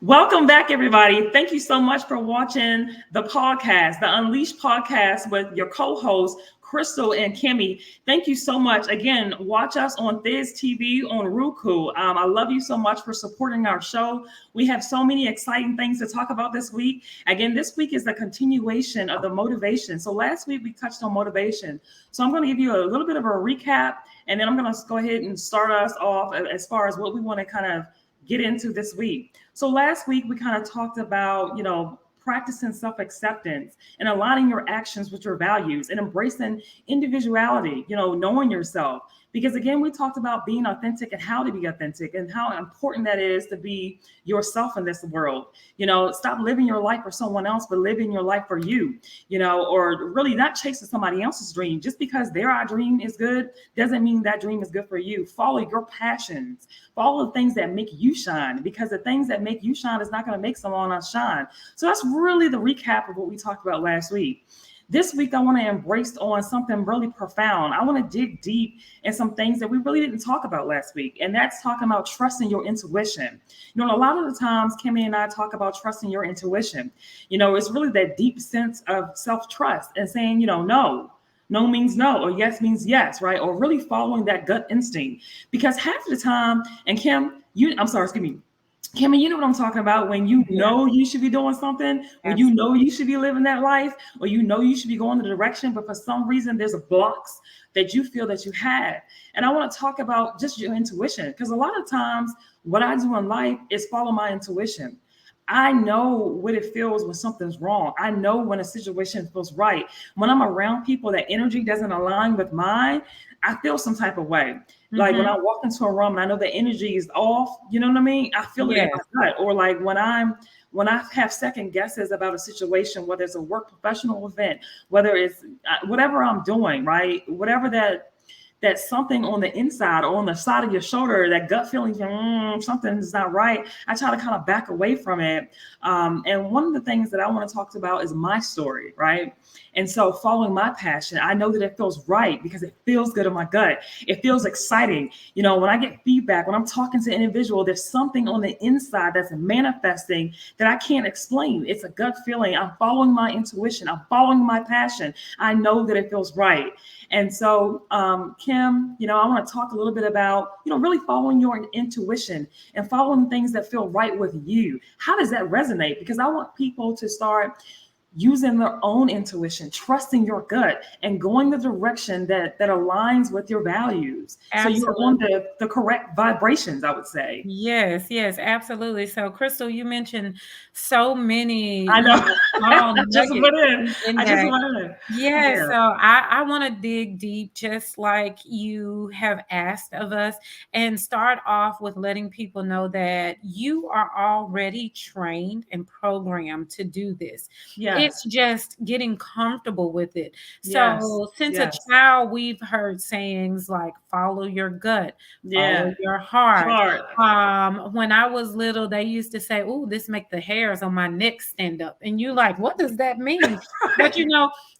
Welcome back, everybody. Thank you so much for watching the podcast, the Unleashed podcast with your co-hosts, Crystal and Kimmy. Thank you so much. Again, watch us on Thiz TV on Roku. I love you so much for supporting our show. We have so many exciting things to talk about this week. Again, this week is the continuation of the motivation. So last week we touched on motivation. So I'm going to give you a little bit of a recap, and then I'm going to go ahead and start us off as far as what we want to kind of get into this week. So last week we kind of talked about, practicing self-acceptance and aligning your actions with your values and embracing individuality, knowing yourself. Because again, we talked about being authentic and how to be authentic and how important that is to be yourself in this world. Stop living your life for someone else, but living your life for you, or really not chasing somebody else's dream. Just because their dream is good doesn't mean that dream is good for you. Follow your passions, follow the things that make you shine, because the things that make you shine is not going to make someone else shine. So that's really the recap of what we talked about last week. This week, I want to embrace on something really profound. I want to dig deep in some things that we really didn't talk about last week. And that's talking about trusting your intuition. A lot of the times, Kimmy and I talk about trusting your intuition. It's really that deep sense of self-trust and saying, no. No means no, or yes means yes, right? Or really following that gut instinct. Because half the time, and Kimmy, you know what I'm talking about when you know you should be doing something, when you know you should be living that life, or you should be going the direction, but for some reason there's a blocks that you feel that you have. And I want to talk about just your intuition, because a lot of times what I do in life is follow my intuition. I know what it feels when something's wrong. I know when a situation feels right. When I'm around people that energy doesn't align with mine, I feel some type of way. Like when I walk into a room and I know the energy is off, you know what I mean? I feel it in my gut. Or like when I have second guesses about a situation, whether it's a work professional event, whether it's whatever I'm doing, right? Whatever that's something on the inside or on the side of your shoulder, that gut feeling, something's not right. I try to kind of back away from it. And one of the things that I want to talk about is my story, right? And so following my passion, I know that it feels right because it feels good in my gut. It feels exciting. When I get feedback, when I'm talking to an individual, there's something on the inside that's manifesting that I can't explain. It's a gut feeling. I'm following my intuition. I'm following my passion. I know that it feels right. And so, Kim, I want to talk a little bit about, really following your intuition and following things that feel right with you. How does that resonate? Because I want people to start using their own intuition, trusting your gut, and going the direction that aligns with your values. Absolutely. So you're on the correct vibrations, I would say. Yes, absolutely. So, Crystal, you mentioned so many. I know. I just went in. Yeah, so I want to dig deep, just like you have asked of us, and start off with letting people know that you are already trained and programmed to do this. Yes. It's just getting comfortable with it. So since a child, we've heard sayings like follow your gut, follow your heart. When I was little, they used to say, "Oh, this make the hairs on my neck stand up." And you like, what does that mean? But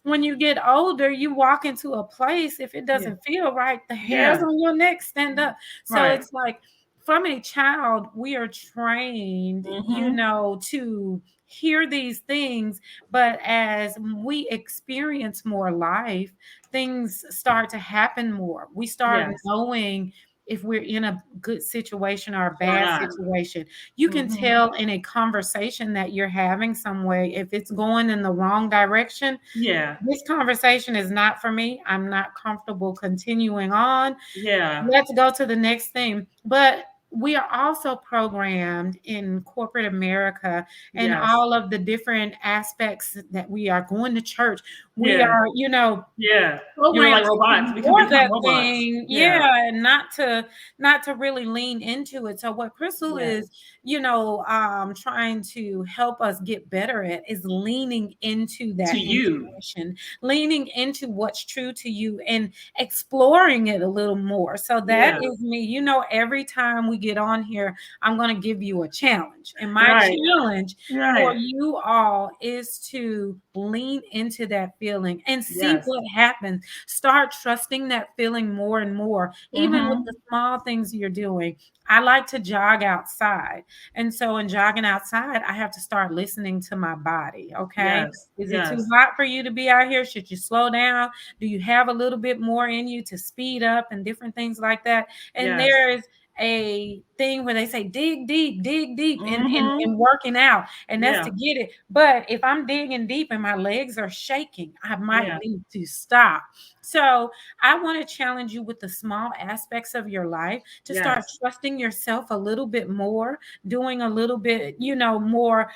when you get older, you walk into a place, if it doesn't feel right, the hairs on your neck stand up. So it's like from a child, we are trained, to hear these things. But as we experience more life, things start to happen more. We start knowing if we're in a good situation or a bad situation. You can tell in a conversation that you're having some way, if it's going in the wrong direction. This conversation is not for me. I'm not comfortable continuing on. Let's go to the next thing. But we are also programmed in corporate America and all of the different aspects that we are going to church. We are, you're like robots. We can become robots. And not to really lean into it. So what Crystal is, trying to help us get better at is leaning into that intuition, leaning into what's true to you and exploring it a little more. So that is me. Every time we get on here, I'm going to give you a challenge. And my Right. challenge for Right. you all is to lean into that feeling and see Yes. what happens. Start trusting that feeling more and more, even with Mm-hmm. the small things you're doing. I like to jog outside. And so in jogging outside, I have to start listening to my body. Okay. Yes. Is it too Yes. hot for you to be out here? Should you slow down? Do you have a little bit more in you to speed up and different things like that? And Yes. there is a thing where they say dig deep Mm-hmm. in working out, and that's Yeah. to get it. But if I'm digging deep and my legs are shaking, I might Yeah. need to stop. So I want to challenge you with the small aspects of your life to start Yes. trusting yourself a little bit more, doing a little bit, more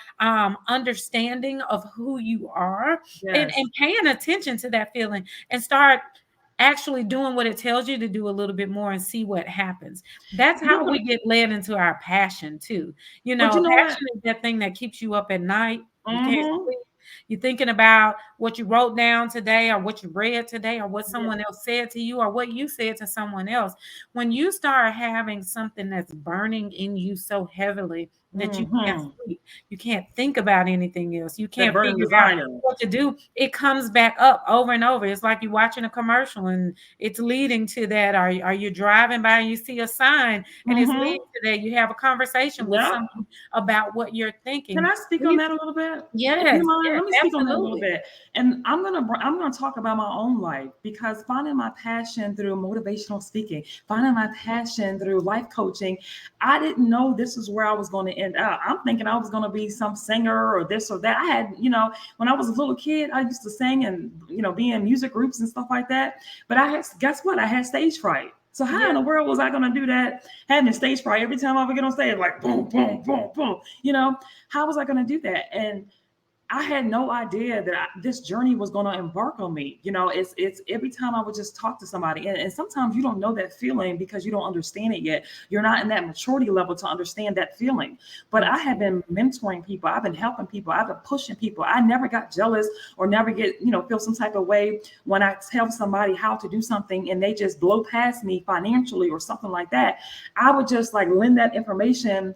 understanding of who you are, Yes. and paying attention to that feeling, and start actually doing what it tells you to do a little bit more and see what happens. That's You how know, we get led into our passion too. but you know what? Passion is that thing that keeps you up at night. You can't Mm-hmm. sleep. You're thinking about what you wrote down today, or what you read today, or what Yeah. someone else said to you, or what you said to someone else. When you start having something that's burning in you so heavily that you can't Mm-hmm. sleep, you can't think about anything else, you That can't burning figure out desire. what to do, it comes back up over and over. It's like you're watching a commercial and it's leading to that. Are you driving by and you see a sign and it's leading Mm-hmm. to that? You have a conversation with Yep. someone about what you're Can thinking. I speak on that a little bit? If you Yes, mind, yes, let me speak on that a little absolutely. bit. And I'm gonna talk about my own life, because finding my passion through motivational speaking, finding my passion through life coaching, I didn't know this is where I was going to end up. I'm thinking I was going to be some singer or this or that. I had, when I was a little kid, I used to sing and be in music groups and stuff like that. But guess what? I had stage fright. So how in Yeah, the world was I going to do that? Having stage fright every time I would get on stage, like boom, boom, boom, boom. How was I going to do that? And I had no idea that this journey was going to embark on me. It's every time I would just talk to somebody, and sometimes you don't know that feeling because you don't understand it yet. You're not in that maturity level to understand that feeling. But I have absolutely. been mentoring people. I've been helping people. I've been pushing people. I never got jealous or never feel some type of way when I tell somebody how to do something and they just blow past me financially or something like that. I would just like lend that information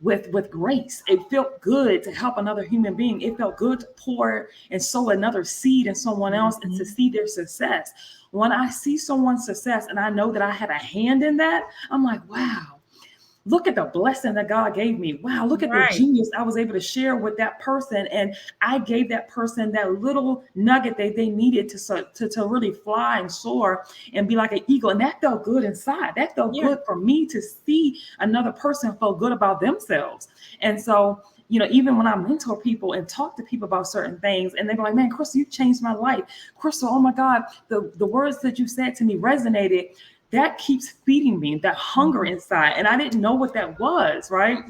with grace. It felt good to help another human being. It felt good to pour and sow another seed in someone else and to Mhm. see their success. When I see someone's success and I know that I had a hand in that, I'm like, wow, look at the blessing that God gave me. Wow, look at the Right. genius I was able to share with that person. And I gave that person that little nugget that they needed to really fly and soar and be like an eagle. And that felt good inside. That felt Yeah. good for me to see another person feel good about themselves. And so, even when I mentor people and talk to people about certain things, and they're like, man, Crystal, you changed my life. Crystal, oh my God, the words that you said to me resonated. That keeps feeding me that hunger Mhm. inside. And I didn't know what that was, right?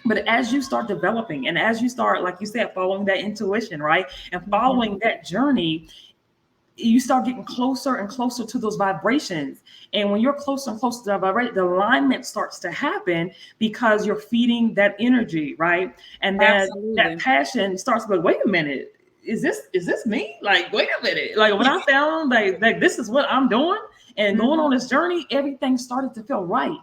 But as you start developing and as you start, like you said, following that intuition, right? And Mhm. following that journey, you start getting closer and closer to those vibrations. And when you're closer and closer to the vibration, the alignment starts to happen because you're feeding that energy, right? And then that Absolutely. passion starts to be like, wait a minute, is this me? Like, wait a minute. Like when I found like this is what I'm doing and going on Mhm. this journey, everything started to feel right.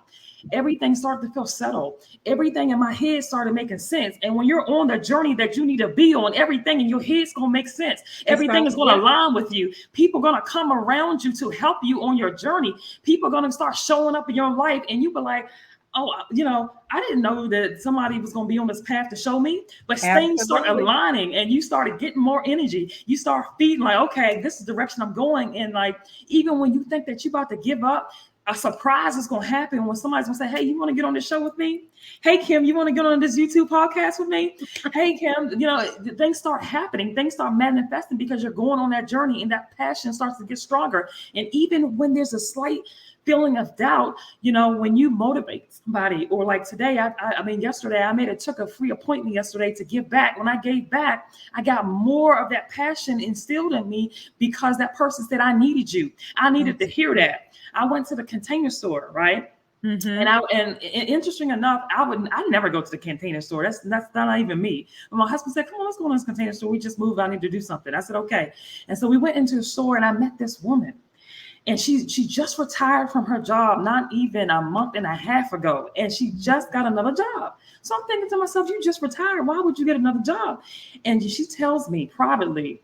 Everything started to feel settled. Everything in my head started making sense. And when you're on the journey that you need to be on, everything in your head's gonna make sense. It's Everything so, is gonna yeah, align with you. People are gonna come around you to help you on your journey. People are gonna start showing up in your life, and you be like, oh, I didn't know that somebody was going to be on this path to show me, but things start absolutely. aligning and you started getting more energy. You start feeding like, okay, this is the direction I'm going. And like, even when you think that you're about to give up, a surprise is going to happen when somebody's going to say, hey, you want to get on this show with me? Hey, Kim, you want to get on this YouTube podcast with me? Hey, Kim, things start happening. Things start manifesting because you're going on that journey and that passion starts to get stronger. And even when there's a slight feeling of doubt, when you motivate somebody, or like today, I mean, yesterday, took a free appointment yesterday to give back. When I gave back, I got more of that passion instilled in me because that person said, I needed you. I needed to hear Absolutely. that. I went to the Container Store, right? And Mhm. interesting enough, I never go to the Container Store. That's not even me. But my husband said, "Come on, let's go to this Container Store. We just moved. I need to do something." I said, "Okay." And so we went into the store, and I met this woman. and she just retired from her job not even a month and a half ago, and she just got another job. So I'm thinking to myself, you just retired, why would you get another job? And she tells me privately,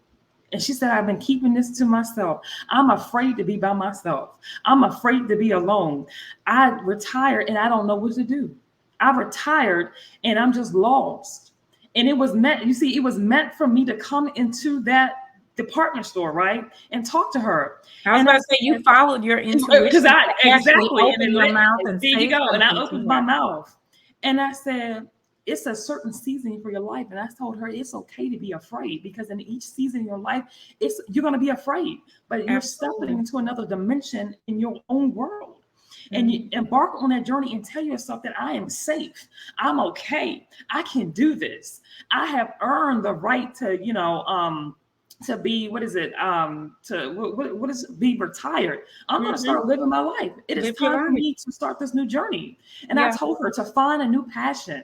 and she said, I've been keeping this to myself. I'm afraid to be by myself. I'm afraid to be alone. I retired and I don't know what to do. I retired and I'm just lost. And it was meant, you see, it was meant for me to come into that department store, right? And talk to her. I was And I about to say you said, followed your because intuition I to actually exactly, and open it your let, mouth and there you say go. And I something to opened my her. mouth and I said, it's a certain season for your life. And I told her it's okay to be afraid, because in each season of your life, it's you're gonna be afraid, but you're stepping Absolutely. into another dimension in your own world. And you Mhm. embark on that journey and tell yourself that I am safe. I'm okay. I can do this. I have earned the right to, to be, what is it, to what is be retired. I'm going to Mhm. start living my life. It is Live your time for life. me to start this new journey. And I Yeah. told her to find a new passion.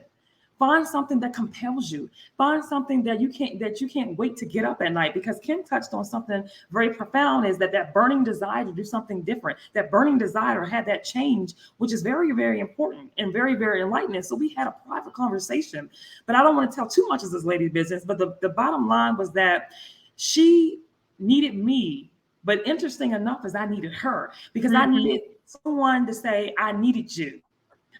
Find something that compels you. Find something that you can't wait to get up at night. Because Kim touched on something very profound, is that burning desire to do something different, that burning desire to have that change, which is very, very important and very, very enlightening. So we had a private conversation, but I don't want to tell too much of this lady's business. But the bottom line was that she needed me. But interesting enough is I needed her, because I Mhm. needed someone to say, I needed you.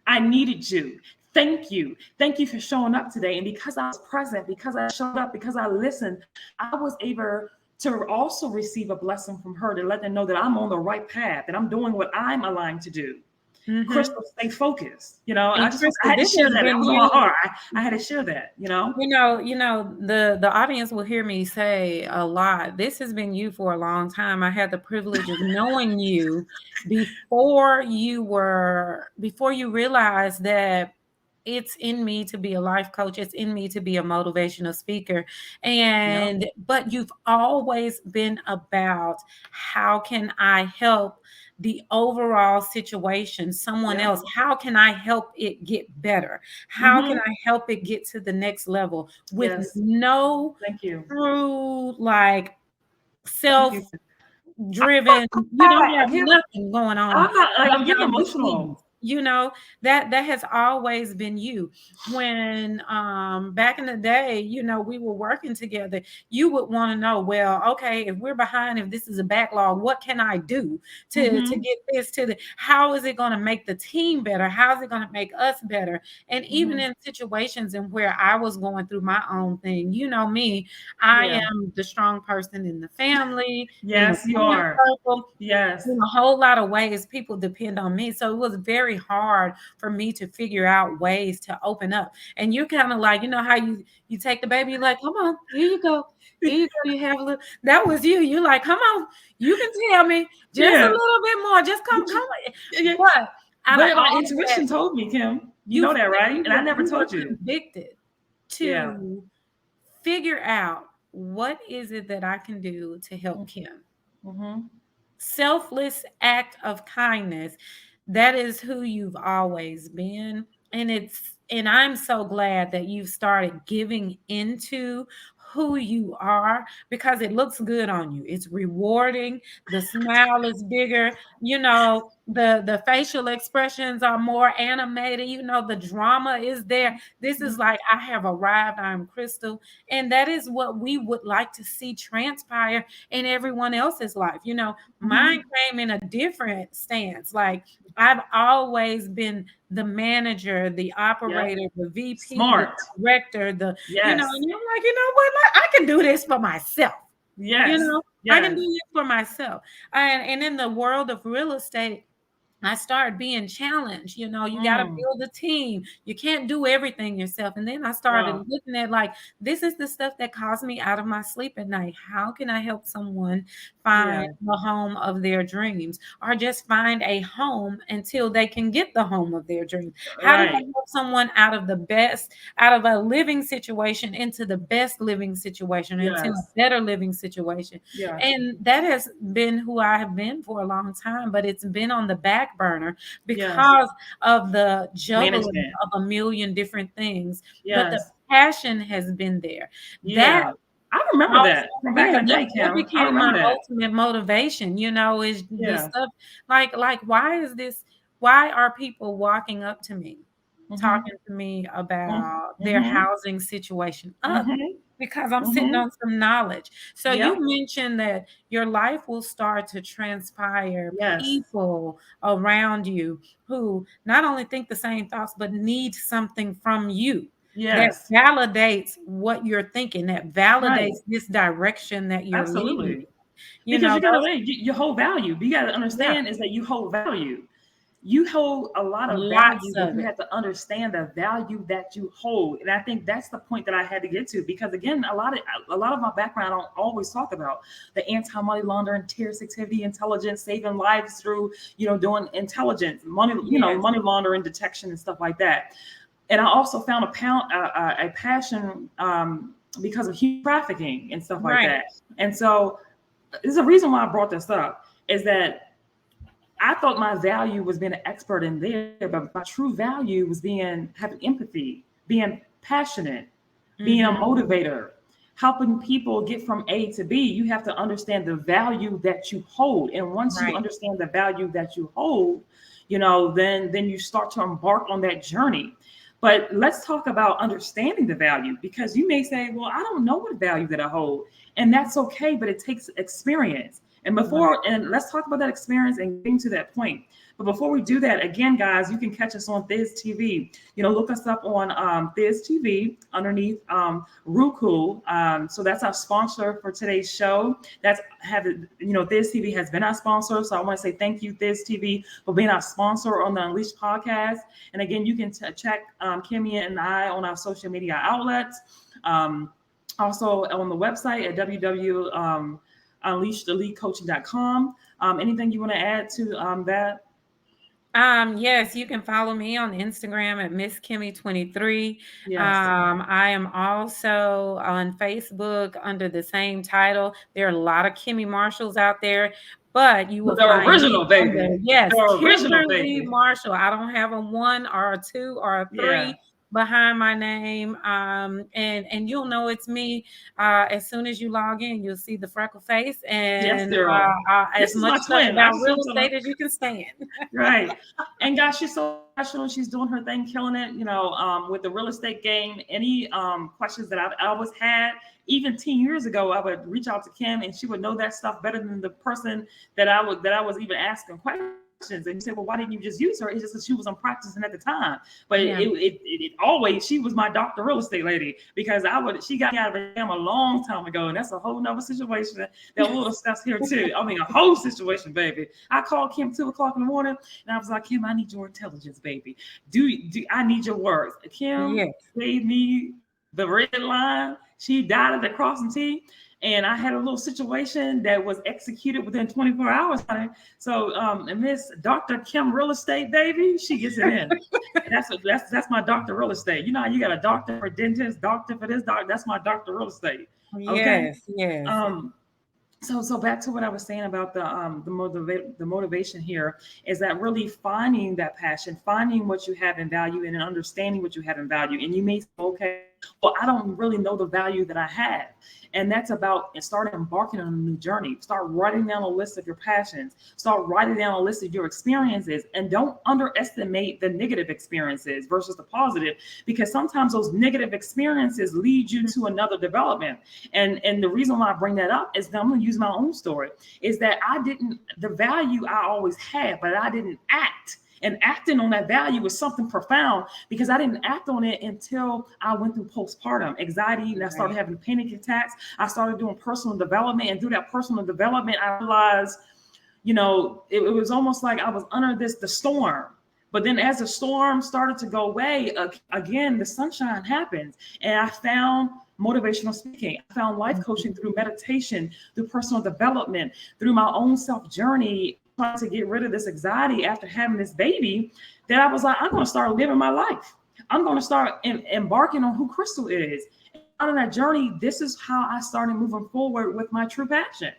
I needed you. Thank you. Thank you for showing up today. And because I was present, because I showed up, because I listened, I was able to also receive a blessing from her to let them know that I'm on the right path, that I'm doing what I'm aligned to do. Mhm. Crystal, stay focused. I And just I Crystal, had to this share has that. That been was on my you. heart. I had to share that. The audience will hear me say a lot. This has been you for a long time. I had the privilege of knowing you before you realized that it's in me to be a life coach. It's in me to be a motivational speaker. Yep. But you've always been about how can I help the overall situation, someone Yep. else? How can I help it get better? How can Mm-hmm. I help it get to the next level with Yes. no Thank you. true, like, Thank you. self driven, you don't have Kim, nothing going on I'm getting behind the scenes. emotional. That has always been you. When back in the day, we were working together, you would want to know, well, okay, if we're behind, if this is a backlog, what can I do to Mm-hmm. get this to the how is it going to make the team better? How is it going to make us better? And even Mm-hmm. in situations in where I was going through my own thing, me, I Yeah. am the strong person in the family, in the Yes, you friend are. circle. Yes. In a whole lot of ways, people depend on me. So it was very hard for me to figure out ways to open up. And you're kind of like, how you take the baby, you're like, come on, here you go. Here you go. You have a little, that was you. You're like, come on, you can tell me just a Yeah. little bit more. Just come, But come. yeah. But out of But my all of that, intuition told me, Kim. You you know that, right? And I never you were told you. convicted Yeah. to figure out what is it that I can do to help Kim. Mm-hmm. Selfless act of kindness. That is who you've always been. And I'm so glad that you've started giving into who you are, because it looks good on you. It's rewarding. The smile is bigger. The facial expressions are more animated. The drama is there. This is like, I have arrived. I'm Crystal. And that is what we would like to see transpire in everyone else's life. Mm-hmm. Mine came in a different stance. Like, I've always been the manager, the Yep. operator, the VP, the Smart. director, and I'm Yes. like, what? Like, I can do this for myself. You Yes. know, I can Yes. do this for myself. And in the world of real estate, I started being challenged. You got to Mm. build a team. You can't do everything yourself. And then I started Wow. looking at, like, this is the stuff that caused me out of my sleep at night. How can I help someone Yeah. find the home of their dreams, or just find a home until they can get the home of their dreams? How do I Right. help someone out of a living situation into the best living situation, into a Yes. better living situation? Yes. And that has been who I have been for a long time, but it's been on the back burner Yes. because of the juggling Management. of a million different things. But the Yes. passion has been there. That Yeah. I remember that from back Yeah, in the day, that Kim. I became my remember that. ultimate motivation, is the Yeah. stuff like why are people walking up to me, Mm-hmm. talking to me Mm-hmm. about their Mm-hmm. housing situation? Mm-hmm. Because I'm sitting Mm-hmm. on some knowledge. So you Yep. mentioned that your life will start to transpire Yes. people around you who not only think the same thoughts, but need something from you that Yes. validates what you're thinking, that Right. validates this direction that you're leading. Absolutely. Because you got to Those you hold value. You got to yeah, understand is that you hold value. You hold a lot of lots value, but of you it. have to understand the value that you hold. And I think that's the point that I had to get to because again, a lot of my background I don't always talk about the anti-money laundering, terrorist activity, intelligence, saving lives through, doing intelligence, Yes, money laundering detection and stuff like that. And I also found a passion because of human trafficking and stuff like right. that. And so there's a reason why I brought this up is that I thought my value was being an expert in there, but my true value was having empathy, being passionate, being a Mhm. motivator, helping people get from A to B. You have to understand the value that you hold. And once you Right. understand the value that you hold, then you start to embark on that journey. But let's talk about understanding the value because you may say, well, I don't know what value that I hold. And that's okay, but it takes experience. Right. And let's talk about that experience and getting to that point. But before we do that, again, guys, you can catch us on Thiz TV. Look us up on Thiz TV underneath Roku. So that's our sponsor for today's show. Thiz TV has been our sponsor. So I want to say thank you, Thiz TV, for being our sponsor on the Unleashed podcast. And again, you can check Kimmy and I on our social media outlets. Also on the website at www.unleashedeleaguecoaching.com. Anything you want to add to that? Yes, you can follow me on Instagram at Miss Kimmy 23. Yes. I am also on Facebook under the same title. There are a lot of Kimmy Marshalls out there, but you will The find me original baby. under, yes, The original Kimberly baby. Marshall. I don't have a 1 or a 2 or a Yeah. 3 behind my name. And you'll know it's me as soon as you log in. You'll see the freckle face Yes, and girl. as This is much my stuff twin. I about just real want to estate as you can stand. right. And gosh, she's so professional. She's doing her thing, killing it, with the real estate game. Any questions that I've always had, even 10 years ago, I would reach out to Kim and she would know that stuff better than the person that I was even asking questions. And you say, well, why didn't you just use her? It's just that she was on practicing at the time. But Yeah. it always, she was my Dr. Real Estate lady because she got me out of a jam a long time ago. And that's a whole nother situation that we'll discuss here too. I mean, a whole situation, baby. I called Kim 2 o'clock in the morning and I was like, Kim, I need your intelligence, baby. Do I need your words? Kim Yes. gave me the red line. She dotted the crossing T. And I had a little situation that was executed within 24 hours. So, Miss Dr. Kim Real Estate, baby, she gets it in. And that's my Dr. Real Estate. You know how you got a doctor for dentist, doctor for this, doctor. That's my Dr. Real Estate. Okay. Yes, yes. Um, so back to what I was saying about the motivation here is that really finding that passion, finding what you have in value, and understanding what you have in value. And you may say, okay, well, I don't really know the value that I have. And that's about start embarking on a new journey. Start writing down a list of your passions. Start writing down a list of your experiences. And don't underestimate the negative experiences versus the positive, because sometimes those negative experiences lead you to another development. And the reason why I bring that up is that I'm going to use my own story, is that the value I always had, but I didn't act. And acting on that value was something profound because I didn't act on it until I went through postpartum anxiety and I started having panic attacks. I started doing personal development, and through that personal development, I realized, it was almost like I was under the storm. But then as the storm started to go away, again, the sunshine happens. And I found motivational speaking. I found life coaching through meditation, through personal development, through my own self journey, trying to get rid of this anxiety after having this baby, that I was like, I'm going to start living my life. I'm going to start embarking on who Crystal is. And on that journey, this is how I started moving forward with my true passion.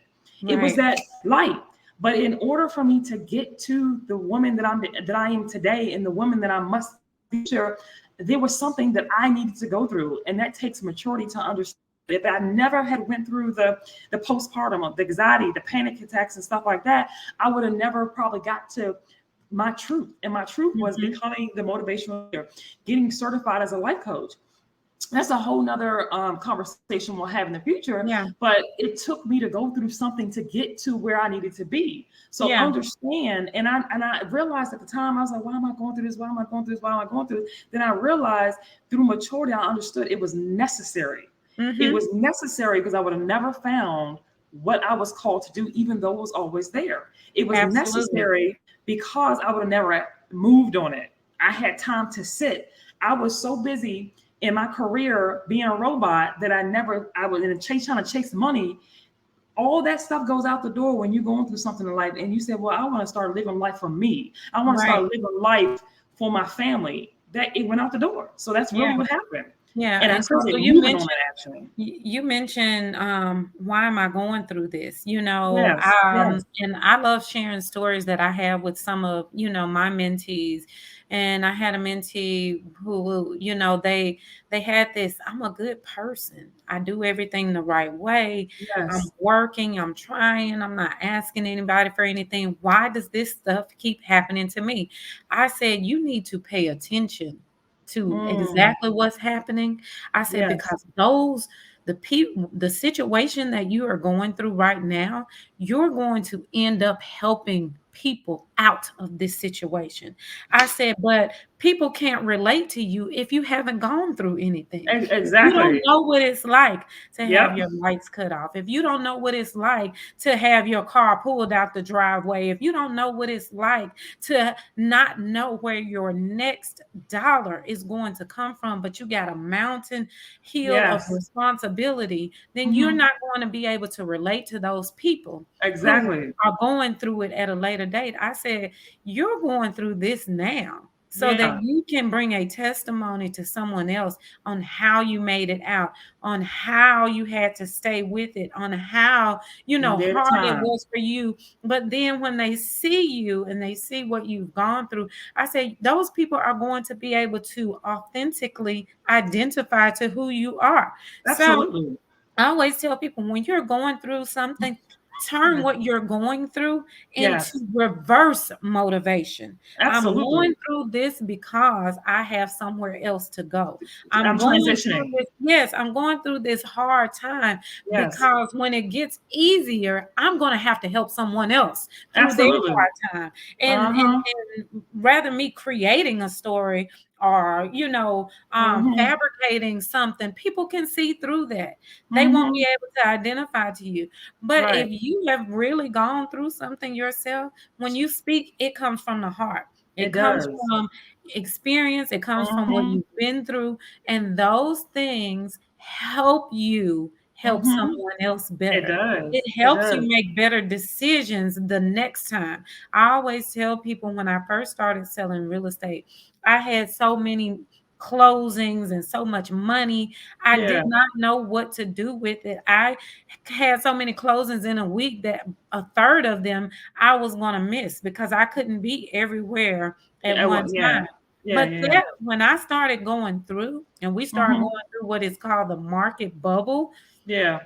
It was that light. But in order for me to get to the woman that I am today and the woman that I must be, there was something that I needed to go through. And that takes maturity to understand If I never had went through the postpartum, the anxiety, the panic attacks and stuff like that, I would have never probably got to my truth. And my truth was Mm-hmm. becoming the motivational leader, getting certified as a life coach. That's a whole nother conversation we'll have in the future. Yeah. But it took me to go through something to get to where I needed to be. So Yeah. understand, and I realized at the time, I was like, why am I going through this? Why am I going through this? Why am I going through this? Then I realized through maturity, I understood it was necessary. It Mm-hmm. was necessary because I would have never found what I was called to do, even though it was always there. It was Absolutely. necessary because I would have never moved on it. I had time to sit. I was so busy in my career being a robot that I was in a chase trying to chase money. All that stuff goes out the door when you're going through something in life and you say, well, I want to start living life for me. I want to start Right. living life for my family. That it went out the door. So that's Yeah. really what happened. Yeah. And I And started Crystal, moving on it actually. you mentioned why am I going through this? Yes, yes, And I love sharing stories that I have with some of, my mentees. And I had a mentee who, they had this, I'm a good person. I do everything the right way. I'm yes. working, I'm trying, I'm not asking anybody for anything. Why does this stuff keep happening to me? I said, you need to pay attention to Mm, exactly what's happening. I said, yes, because the situation that you are going through right now, you're going to end up helping people out of this situation. I said, but people can't relate to you if you haven't gone through anything. If you don't exactly. know what it's like to have Yep. your lights cut off, if you don't know what it's like to have your car pulled out the driveway, if you don't know what it's like to not know where your next dollar is going to come from, but you got a mountain hill of Yes. responsibility, then you're Hmm. not going to be able to relate to those people who Exactly. are going through it at a later date. I said, you're going through this now so that Yeah. you can bring a testimony to someone else on how you made it out, on how you had to stay with it, on how, In their hard it time. was for you. But then when they see you and they see what you've gone through, I say those people are going to be able to authentically identify to who you are. So Absolutely. I always tell people when you're going through something, turn Yeah. what you're going through into Yes. reverse motivation. I'm going Absolutely. through this because I have somewhere else to go. I'm I'm going through transitioning. this, yes, I'm going through this hard time Yes. because when it gets easier, I'm going to have to help someone else through their Absolutely. hard time. Uh-huh. And rather me creating a story or Mm-hmm. fabricating something, people can see through that. They won't Mm-hmm. be able to identify to you. But if Right. you have really gone through something yourself, when you speak, it comes from the heart. It It comes does. from experience, it comes from what Mm-hmm. you've been through, and those things help you help Mm-hmm. someone else It better. It does. It helps you does. make better decisions the next time. I always tell people when I first started selling real estate, I had so many closings and so much money. I Yeah. did not know what to do with it. I had so many closings in a week that a third of them I was going to miss because I couldn't be everywhere at Yeah. one Yeah. time. Yeah. But Yeah. that when I started going through and we started Mm-hmm. going through what is called the market bubble, Yeah.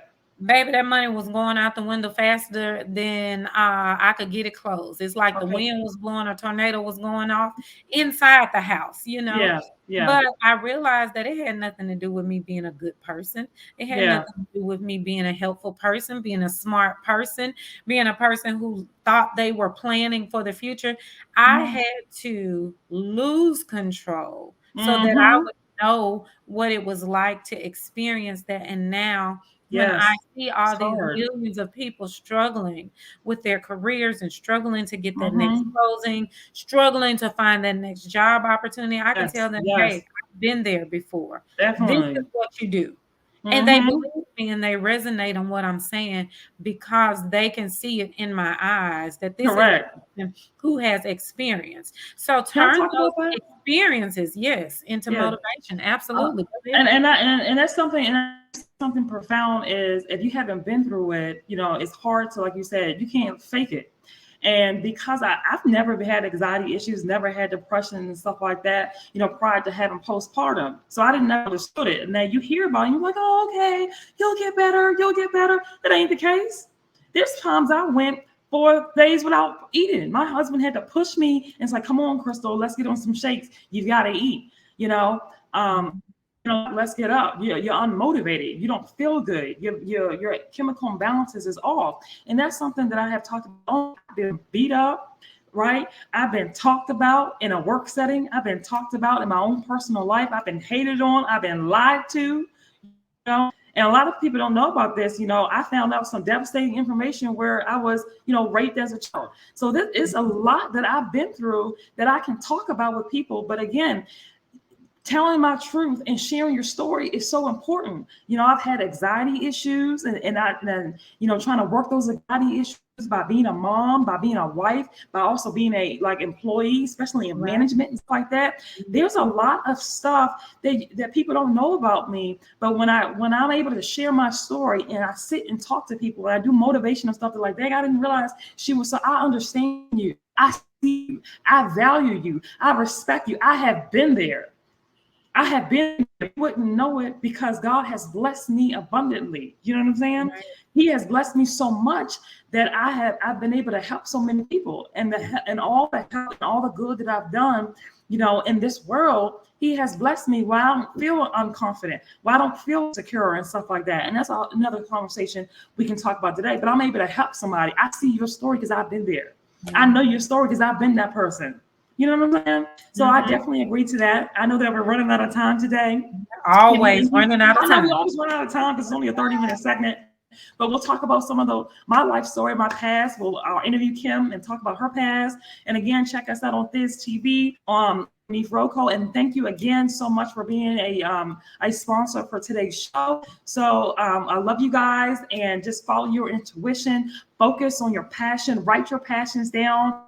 baby, that money was going out the window faster than I could get it closed. It's like the Okay. wind was blowing, a tornado was going off inside the house. Yeah. Yeah. But I realized that it had nothing to do with me being a good person. It had Yeah. nothing to do with me being a helpful person, being a smart person, being a person who thought they were planning for the future. I Mm-hmm. had to lose control so that I Mm-hmm. would know what it was like to experience that. And now when I Yes. see It's all these hard. millions of people struggling with their careers and struggling to get that next Mm-hmm. closing, struggling to find that next job opportunity, I can Yes. tell them, hey, Yes. I've been there before. This is Definitely. what you do. And they Mm-hmm. believe me and they resonate on what I'm saying because they can see it in my eyes that this is a Correct. person who has experience. So Can I turn talk those about that? experiences, yes, into Yeah. motivation. Uh, Absolutely. Go ahead. and that's something profound is if you haven't been through it, it's hard to, like you said, you can't fake it. And because I've never had anxiety issues, never had depression and stuff like that, prior to having postpartum. So I didn't understood it. And now you hear about it, and you're like, oh, okay, you'll get better, you'll get better. That ain't the case. There's times I went 4 days without eating. My husband had to push me and it's like, come on, Crystal, let's get on some shakes. You've got to eat, um, let's get up. You're unmotivated. You don't feel good. Your chemical imbalances is off. And that's something that I have talked about. I've been beat up, right? I've been talked about in a work setting. I've been talked about in my own personal life. I've been hated on. I've been lied to, And a lot of people don't know about this. I found out some devastating information where I was, raped as a child. So this is a lot that I've been through that I can talk about with people. But again, telling my truth and sharing your story is so important. I've had anxiety issues and trying to work those anxiety issues by being a mom, by being a wife, by also being a employee, especially in management and stuff like that. There's a lot of stuff that people don't know about me. But when I'm able to share my story and I sit and talk to people and I do motivational stuff, they're like, I didn't realize she was so. I understand you. I see you. I value you. I respect you. I have been there. You wouldn't know it because God has blessed me abundantly. You know what I'm saying? Right. He has blessed me so much that I've been able to help so many people, and all the help and all the good that I've done, in this world, He has blessed me while I don't feel unconfident, while I don't feel secure and stuff like that. And that's another conversation we can talk about today. But I'm able to help somebody. I see your story because I've been there. Mm-hmm. I know your story because I've been that person. You know what I'm saying? So I definitely agree to that. I know that we're running out of time today. Always running out of time. I know we always run out of time because it's only a 30-minute segment. But we'll talk about some of my life story, my past. I'll interview Kim and talk about her past. And again, check us out on Thiz TV, Neve Rocco. And thank you again so much for being a sponsor for today's show. So I love you guys, and just follow your intuition. Focus on your passion. Write your passions down.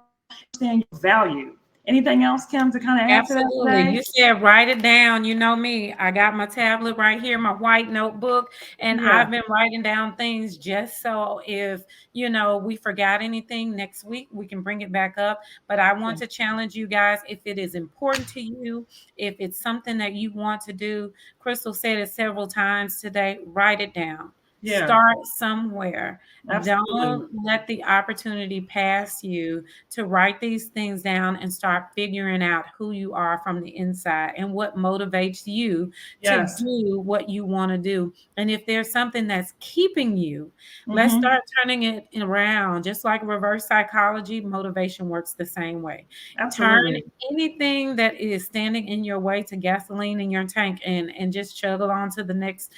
Understand your value. Anything else, Kim, to kind of add to that? Absolutely. You said write it down. You know me. I got my tablet right here, my white notebook, and I've been writing down things just so if, we forgot anything next week, we can bring it back up. But I want to challenge you guys, if it is important to you, if it's something that you want to do, Crystal said it several times today, write it down. Yeah. Start somewhere. Absolutely. Don't let the opportunity pass you to write these things down and start figuring out who you are from the inside and what motivates you to do what you want to do. And if there's something that's keeping you, let's start turning it around. Just like reverse psychology, motivation works the same way. Absolutely. Turn anything that is standing in your way to gasoline in your tank and just chug along to the next,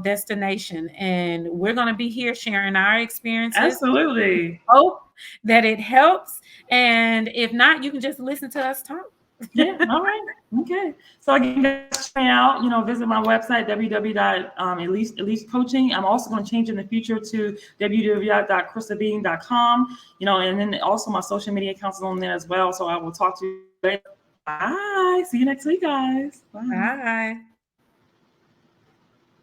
destination. And we're going to be here sharing our experiences. Absolutely. Hope that it helps. And if not, you can just listen to us talk. Yeah. All right. Okay. So again, guys, check me out. Visit my website, www.elitecoaching. I'm also going to change in the future to www.crystalbean.com. And then also my social media accounts are on there as well. So I will talk to you later. Bye. See you next week, guys. Bye.